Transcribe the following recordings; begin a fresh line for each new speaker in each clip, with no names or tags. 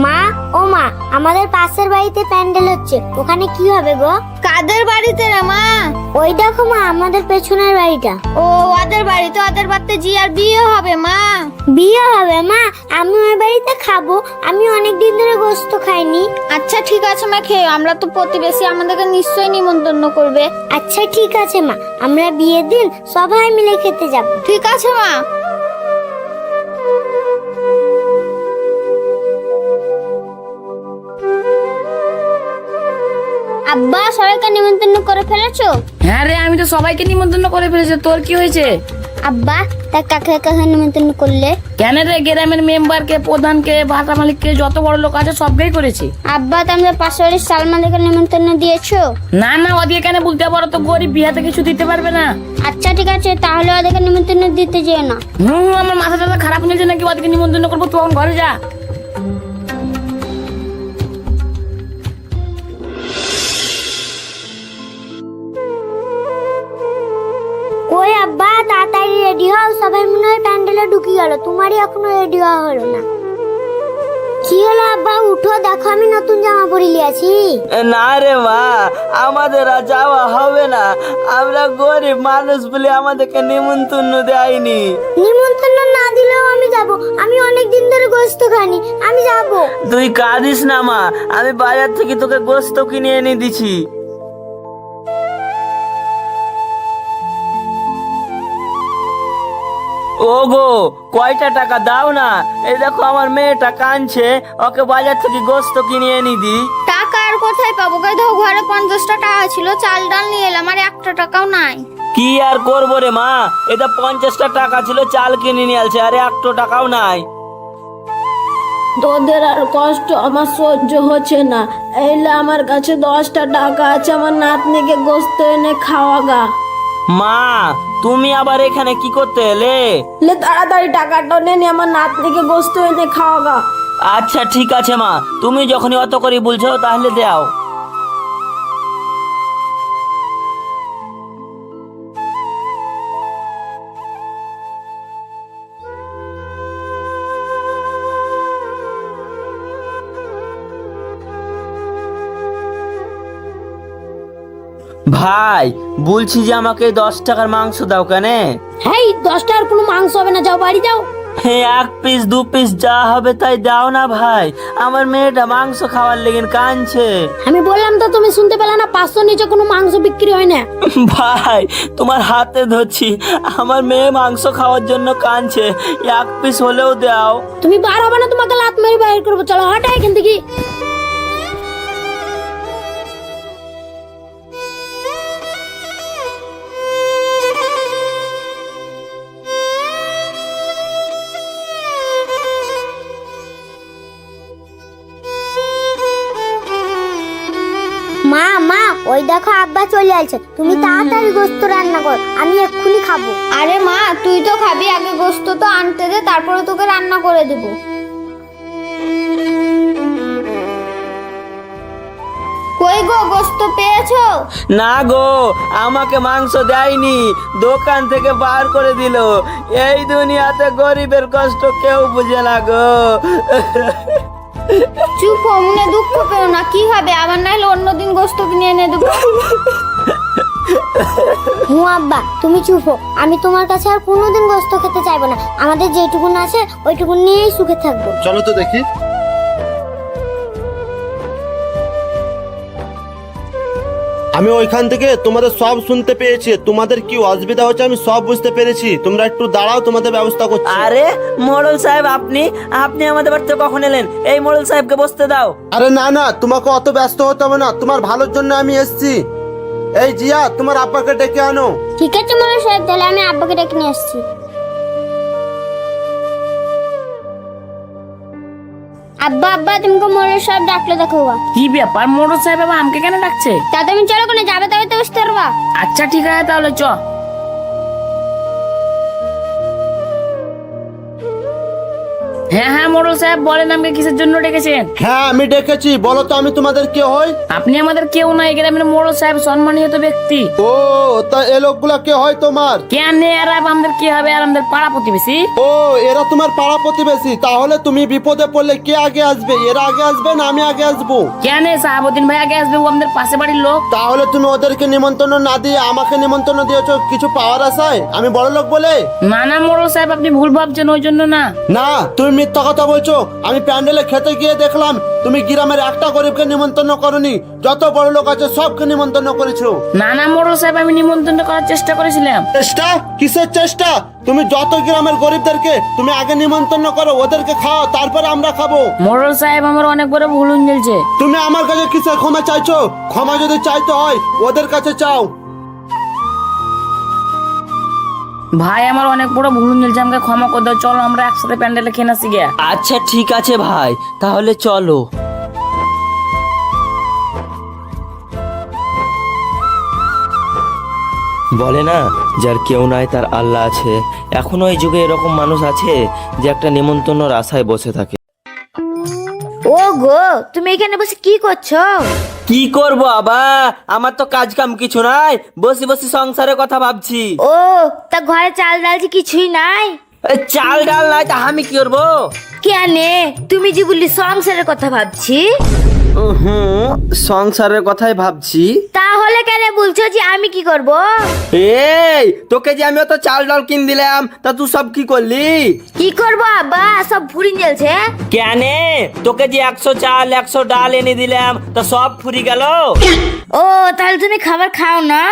মা, ও মা, আমাদের পাশের বাড়িতে প্যান্ডেল হচ্ছে, ওখানে কি হবে গো?
কাদের বাড়িতে রে মা?
ওই দেখো মা, আমাদের পেছনের বাড়িটা।
ও, ওদের বাড়িতে, ওদের বাড়িতে জি আর বিয়ে হবে মা।
বিয়ে হবে মা? আমি ওই বাড়িতে খাবো, আমি অনেকদিন ধরে গোস্ত খাইনি।
আচ্ছা ঠিক আছে মা, খেয়ে আমরা তো প্রতিবেশী, আমাদেরকে নিশ্চয়ই নিমন্ত্রণ করবে।
আচ্ছা ঠিক আছে মা, আমরা বিয়ের দিন সবাই মিলে খেতে যাব।
ঠিক আছে মা।
আব্বা, সবাইকে নিমন্ত্রণ করে ফেলেছো?
হ্যাঁ রে, আমি তো সবাইকে নিমন্ত্রণ করে ফেলেছি। তোর কি হয়েছে?
আব্বা, তা কাকে কাকে নিমন্ত্রণ করলে?
কেন রে, গ্রামের মেম্বারকে, প্রধানকে, ভাটা মালিককে, যত বড় লোক আছে সবকেই করেছি।
আব্বা, তোমরা পাশের বাড়ির সালমানকে নিমন্ত্রণ দিয়েছো?
না না, ওদিকে কেন বলতে পারো, তো গরিব, বিহাতে কিছু দিতে পারবে না।
আচ্ছা ঠিক আছে, তাহলে ওদেরকে নিমন্ত্রণ দিতে যেও না।
আমার মাথাটা খারাপ হয়েছে নাকি? ওদিকে নিমন্ত্রণ করবো, তখন ঘরে যা।
ওই আব্বা, তাড়াতাড়ি রেডি হও, সবাই মনে হয় প্যান্ডেলে ঢুকে গেল, তোমারই এখনো রেডি হওয়া হলো না। কি হলো আব্বা, উঠো, দেখো আমি নতুন জামা পরে লিয়াছি।
না রে মা, আমাদের আর যাওয়া হবে না। আমরা গরিব মানুষ বলে আমাদেরকে নিমন্ত্রণ দেয়নি।
নিমন্ত্রণ না দিলেও আমি যাব, আমি অনেক দিন ধরে গোস্ত খাইনি, আমি যাব।
তুই কাঁদিস না মা, আমি বাজার থেকে তোকে গোস্ত কিনে এনে দিছি। ওগো, কয়টা টাকা দাও না। এই দেখো আমার মেয়েটা কাঁদছে, ওকে বাজার থেকে গোস্ত কিনে এনে দি।
টাকা আর কোথায় পাবো? দেখো ঘরে 50টা টাকা ছিল, চাল ডাল নিয়ে এলাম, আর 1টা টাকাও নাই।
কি আর করবো রে মা, এটা 50টা টাকা ছিল, চাল কিনে নিয়ে আসছে, আরে 1 টাকাও নাই।
তোদের আর কষ্ট আমার সহ্য হচ্ছে না। এইলে আমার কাছে 10টা টাকা আছে, আমার নাতনিকে গোস্ত এনে খাওয়াগা।
মা, তুমি আবার এখানে কি করতে এলে?
লে তাড়াতাড়ি টাকাটা নে, আমার নাতনিকে গোস্ত এনে খাওয়াগা।
আচ্ছা ঠিক আছে মা, তুমি যখনই অত করে বলছো তাহলে দাও। ভাই, বলছি যে আমাকে 10 টাকার মাংস দাও কেন?
হেই, 10টার কোনো মাংস হবে না, যাও বাড়ি যাও।
হ্যাঁ, 1 পিস 2 পিস যা হবে তাই দাও না ভাই, আমার মেয়েটা মাংস খাওয়ার লেগে কাঁদছে।
আমি বললাম তো, তুমি শুনতে পেলে না? 500 নিচে কোনো মাংস বিক্রি হয় না।
ভাই, তোমার হাতে ধরছি, আমার মেয়ে মাংস খাওয়ার জন্য কাঁদছে, 1 পিস হলেও দাও।
তুমি বার হবে না, তোমাকে লাত মেরে বাইর করবো। চলো হটা এখান থেকে।
মা, মা, ওই দেখো আব্বা চলে আসছে, তুমি তাড়াতাড়ি গোস্ত রান্না কর, আমি এক্ষুনি খাবো।
আরে মা, তুই তো খাবি, আগে গোস্ত তো আনতে দে, তারপরে তোকে রান্না করে দেব। কই গো, গোস্ত পেয়েছো?
না গো, আমাকে মাংস দেয়নি, দোকান থেকে বার করে দিল। এই দুনিয়াতে গরিবের কষ্ট কেউ বুঝে না গো।
চুপ হো, মনে দুঃখ পেও না, কি হবে, আবার নাহলে অন্যদিন গোস্ত কিনে এনে দেবো।
আব্বা, তুমি চুপ হো, আমি তোমার কাছে আর কোনোদিন গোস্ত খেতে চাইবো না, আমাদের যেটুকুন আছে ওইটুকুন নিয়েই সুখে থাকবো।
চলো তো দেখি। আমি ওইখান থেকে তোমাদের সব শুনতে পেয়েছি, তোমাদের কি অসুবিধা হচ্ছে আমি সব বুঝতে পেরেছি। তোমরা একটু দাঁড়াও, তোমাদের ব্যবস্থা করছি।
আরে মোড়ল সাহেব, আপনি আপনি আমাদের বাড়িতে কখন এলেন? এই মোড়ল সাহেবকে বসতে দাও।
আরে না না, তোমাকে অত ব্যস্ত হতে হবে না, তোমার ভালোর জন্য আমি এসেছি। এই জিয়া, তোমার আব্বাকে ডেকে আনো।
ঠিক আছে মোড়ল সাহেব, তাহলে আমি আব্বাকে ডেকে নিয়ে আসছি। আব্বা, আব্বা, তুমকে মোড়ল সাহেব ডাকলো, দেখো।
কি ব্যাপার, মোড়ল সাহেব আবার আমাকে কেন ডাকছে?
তা তুমি চলো, কোনে যাবে তবে তো বসতে পারবা।
আচ্ছা ঠিক আছে, তাহলে চ। হ্যাঁ হ্যাঁ মোড়ল সাহেব বলেন আমাকে কিসের জন্য ডেকেছেন?
হ্যাঁ আমি ডেকেছি, বলো তো আমি তোমাদের কে হই?
আপনি আমাদের কেউ নাই, গ্রামের মোড়ল সাহেব সম্মানিত ব্যক্তি।
ও তা এ লোকগুলা কে হয় তোমার?
কেন আর আমাদের কি হবে? আর আমাদের পাড়া প্রতিবেশী।
ও এরা তোমার পাড়া প্রতিবেশী, তাহলে তুমি বিপদে পড়লে কে আগে আসবে? এরা আগে আসবে না আমি আগে আসবো?
কেন সাহাবুদ্দিন ভাই আগে আসবে, ও আমাদের পাশে বাড়ির লোক।
তাহলে তুমি ওদেরকে নিমন্ত্রণ না দিয়ে আমাকে নিমন্ত্রণ দিয়েছো কিছু পাওয়ার আশায়? আমি বড় লোক বলে?
না না মোড়ল সাহেব আপনি ভুল ভাবছেন, ওই জন্য না।
না তুমি মিথ্যা কথা বলছো। আমি প্যান্ডেলে খেতে গিয়ে দেখলাম তুমি গ্রামের একটা গরিবকে নিমন্ত্রণ করনি, যত বড় লোক আছে সবকে নিমন্ত্রণ করেছো।
না না মোড়ল সাহেব আমি নিমন্ত্রণ করার চেষ্টা করেছিলাম।
চেষ্টা? কিসের চেষ্টা? তুমি যত গ্রামের গরিবদেরকে তুমি আগে নিমন্ত্রণ করো, ওদেরকে খাও, তারপরে আমরা খাবো।
মোড়ল সাহেব আমার অনেক বড় ভুল হয়ে গেছে।
তুমি আমার কাছে কিসের ক্ষমা চাইছো? ক্ষমা যদি চাইতে হয় ওদের কাছে চাও।
ভাই আমার অনেক বড় ভুল হয়ে গেছে, আমাকে ক্ষমা করে দাও। চলো আমরা একসাথে প্যান্ডেলে খেয়ে আসি গিয়া।
আচ্ছা ঠিক আছে ভাই, তাহলে চলো। বলে না যার কেউ নাই তার আল্লাহ আছে। এখনো এই যুগে এরকম মানুষ আছে যে একটা নিমন্ত্রণের আশায় বসে থাকে।
ও গো, তুমি এখানে বসে কি করছো?
কি করবো আবা, আমার তো কাজ কাম কিছু নাই, বসে বসে সংসারের কথা ভাবছি।
ও তা ঘরে চাল ডাল যে কিছুই নাই?
এ, চাল ডাল নাই তা আমি কি করবো?
কেনে তুমি যে বললি সংসারের কথা ভাবছি,
সংসারের কথাই ভাবছি।
তাহলে কেন বলছো যে আমি কি করব?
এই তোকে যে আমি অত চাল ডাল কিন দিলাম, তা তুই সব কি করলি?
কি করব আব্বা, সব ফুরিন জ্বলছে।
কেনে তোকে যে 100 চাল 100 ডাল এনে দিলাম, তা সব ফুরি গেল?
ও তাহলে তুমি খাবার খাও না?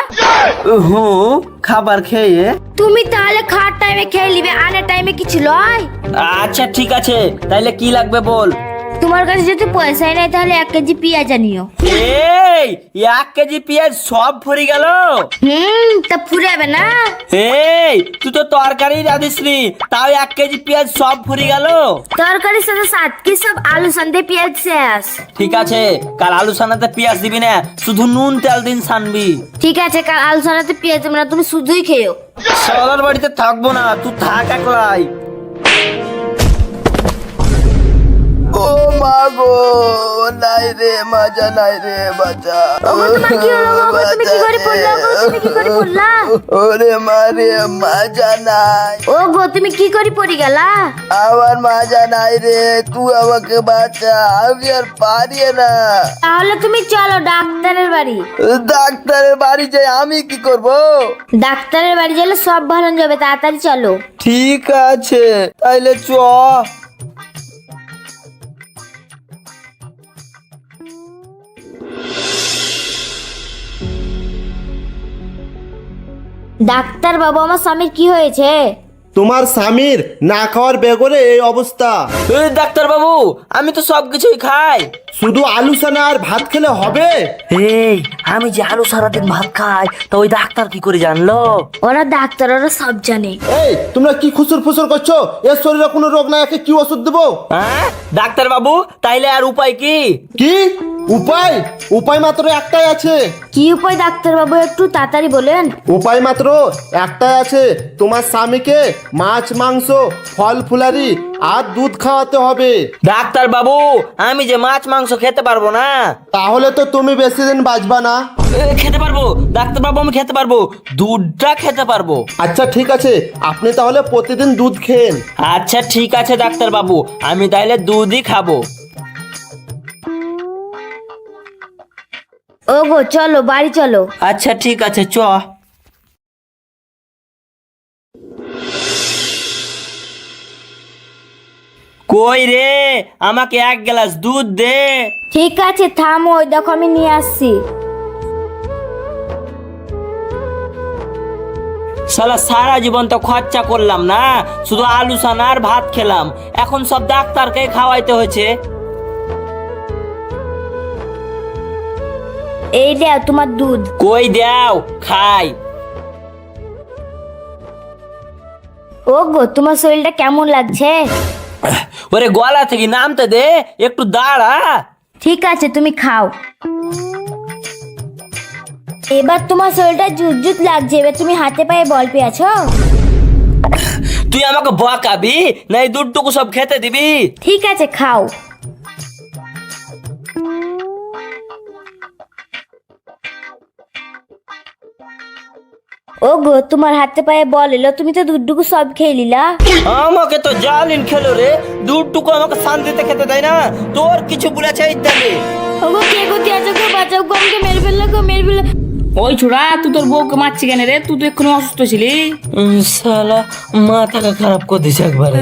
খাবার খেয়ে
তুমি তাহলে খাওয়ার টাইমে খেয়ে নিবে, আনার টাইমে কিছু লয়?
আচ্ছা ঠিক আছে, তাইলে কি লাগবে বল।
তোমার কাছে যদি পয়সাই নাই তাহলে 1 কেজি পেঁয়াজ আনিও।
এই 1 কেজি পেঁয়াজ সব ফুরি গেল?
তা ফুরাবে না?
এই তুই তো তরকারি রাঁধিসনি, তাও 1 কেজি পেঁয়াজ সব ফুরি গেল?
তরকারির সাথে সাত কি সব আলু সানতে পেঁয়াজ শেষ।
ঠিক আছে, কাল আলু সানাতে পেঁয়াজ দিবি না, শুধু নুন তেল দিন সানবি।
ঠিক আছে, কাল আলু সানাতে পেঁয়াজ দেবে না, তুমি শুধুই খেও।
সবার বাড়িতে থাকবো না, তুই থাক একলাই। ও মা গো, নাই রে মাজা, নাই রে বাজা।
ওগো তোমার কি হলো গো? তুমি কি করে পড়লা গো? তুমি কি করে পড়লা?
ওরে মারে মাজা নাই।
ওগো তুমি কি করে পড়ে গেলা?
আমার মাজা নাই রে, তুই আমাকে বাঁচা, আমি আর পারি না।
তাহলে তুমি চলো ডাক্তারের বাড়ি।
ডাক্তারের বাড়ি যাই আমি কি করব?
ডাক্তারের বাড়ি গেলে সব ভালো হয়ে যাবে, তাড়াতাড়ি চলো।
ঠিক আছে তাইলে চ।
ডাক্তার বাবু আমার স্বামীর কি হয়েছে?
তোমার স্বামীর না খাওয়ার বেগরে এই অবস্থা।
ডাক্তার বাবু আমি তো সবকিছুই খাই।
শুধু আলু সানা আর ভাত খেলে হবে?
এই আমি যে আলু সারাদিন ভাত খাই, তো ওই ডাক্তার কি করে জানলো?
ওরা ডাক্তার, ওরা সব জানে।
এই তোমরা কি খুসুর ফুসুর করছো? এর শরীরে কোনো রোগ নাই, একে কি ওষুধ দেবো?
হ্যাঁ ডাক্তার বাবু, তাইলে আর উপায় কি?
কি উপায়? উপায় মাত্র একটাই আছে।
কি উপায় ডাক্তার বাবু, একটু তাড়াতাড়ি বলেন।
উপায় মাত্র একটাই আছে, তোমার স্বামীকে মাছ মাংস ফল ফুলারি আর দুধ খাওয়াতে হবে।
ডাক্তার বাবু আমি যে মাছ মাংস খেতে পারবো না।
তাহলে তো তুমি বেশি দিন বাঁচবা না।
খেতে পারবো ডাক্তার বাবু, আমি খেতে পারবো, দুধটা খেতে পারবো।
আচ্ছা ঠিক আছে, আপনি তাহলে প্রতিদিন দুধ খেন।
আচ্ছা ঠিক আছে ডাক্তার বাবু, আমি তাইলে দুধই খাবো।
ওগো চলো বাড়ি চলো।
আচ্ছা ঠিক আছে চ। কই রে, আমাকে 1 গ্লাস দুধ দে।
ঠিক আছে থামো, ওই দেখো আমি নিয়ে আসছি।
শালা সারা জীবন তো খরচা করলাম না, শুধু আলু সানা আর ভাত খেলাম, এখন সব ডাক্তারকে খাওয়াইতে হয়েছে।
এই দাও তোমার দুধ।
কই দাও খাই।
ওগো তোমার শরীরটা কেমন লাগছে?
ওরে গলা থেকে নামতে দে, একটু দাঁড়া।
ঠিক আছে তুমি খাও। এবার তোমার শরীরটা জুজুত লাগছে, এবার তুমি হাতে পায়ে বল পেয়েছো?
তুই আমাকে বকাবি না এই দুধটুকু সব খেতে দিবি?
ঠিক আছে খাও। ও গো, তোমার হাতে পায়ে বল এলো, তুমি তো দুধটুকু সব খেয়ে নিলা।
আমাকে তো জালিন খেলো রে, দুধটুকু আমাকে শান্তিতে খেতে দেয় না, তোর কিছু বলেছে ইত্যাদি।
ওগো কে কোথায় আছো গো, বাঁচাও গো, আমাকে মেরে ফেললো গো, মেরে ফেললো।
ওই ছোড়া, তুই তোর বউকে মারছি কেন রে? তুই তো এক্ষুনি অসুস্থ ছিলি।
শালা মাথাটা খারাপ করে দিছে একবারে।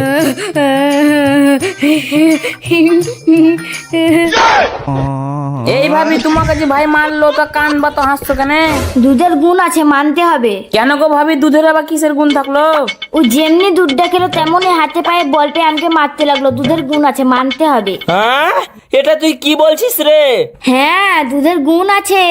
এই ভাবি, তোমাকে যে ভাই মারলো তা কান বা তো হাসছো কেন?
দুধের গুণ আছে, মানতে হবে।
কেন গো ভাবি, দুধের আবার কিসের গুণ থাকলো?
ও যেমনি দুধটা খেলো তেমনি হাতে পায়ে বল পেয়ে আমাকে মারতে লাগলো। দুধের গুণ আছে, মানতে হবে।
হ্যাঁ, এটা তুই কি বলছিস রে?
হ্যাঁ, দুধের গুণ আছে।